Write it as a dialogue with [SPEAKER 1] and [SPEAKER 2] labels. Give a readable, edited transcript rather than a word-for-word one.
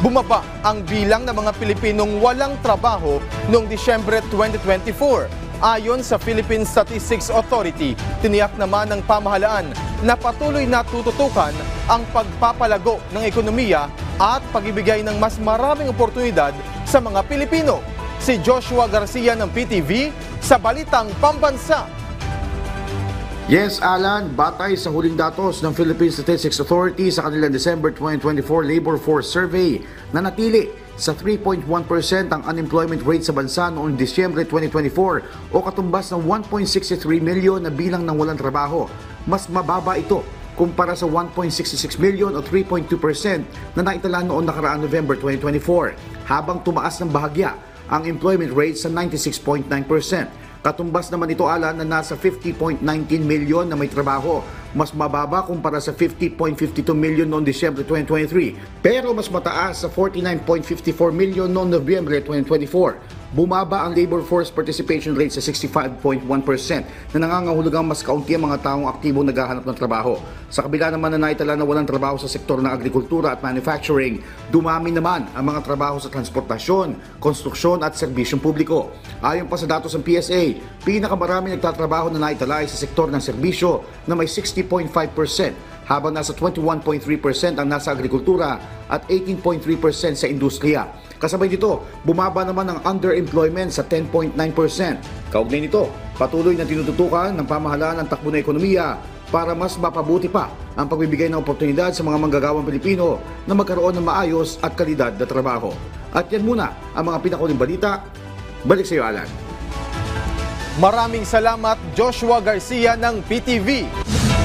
[SPEAKER 1] Bumaba ang bilang ng mga Pilipinong walang trabaho noong Disyembre 2024. Ayon sa Philippine Statistics Authority, tiniyak naman ng pamahalaan na patuloy na tututukan ang pagpapalago ng ekonomiya at pagbibigay ng mas maraming oportunidad sa mga Pilipino. Si Joshua Garcia ng PTV sa Balitang Pambansa.
[SPEAKER 2] Yes, Alan, batay sa huling datos ng Philippine Statistics Authority sa kanilang December 2024 Labor Force Survey, nanatili sa 3.1% ang unemployment rate sa bansa noong Disyembre 2024 o katumbas ng 1.63 milyon na bilang ng walang trabaho. Mas mababa ito kumpara sa 1.66 million o 3.2% na naitala noong nakaraang November 2024, habang tumaas ng bahagya ang employment rate sa 96.9%. Katumbas naman ito, Alan, na nasa 50.19 milyon na may trabaho. Mas mababa kumpara sa 50.52 milyon noong Disyembre 2023. Pero mas mataas sa 49.54 milyon noong Nobyembre 2024. Bumaba ang labor force participation rate sa 65.1% na nangangahulugang mas kaunti ang mga taong aktibong naghahanap ng trabaho. Sa kabila naman na naitala na walang trabaho sa sektor ng agrikultura at manufacturing, dumami naman ang mga trabaho sa transportasyon, konstruksyon at serbisyong publiko. Ayon pa sa datos ng PSA, pinakamarami nagtatrabaho na naitala ay sa sektor ng serbisyo na may 60.5%, habang nasa 21.3% ang nasa agrikultura at 18.3% sa industriya. Kasabay dito, bumaba naman ang underemployment sa 10.9%. Kaugnay nito, patuloy na tinututukan ng pamahalaan ang takbo ng ekonomiya para mas mapabuti pa ang pagbibigay ng oportunidad sa mga manggagawang Pilipino na magkaroon ng maayos at kalidad na trabaho. At yan muna ang mga pinakuling balita. Balik sa iyo, Alan.
[SPEAKER 1] Maraming salamat, Joshua Garcia ng PTV.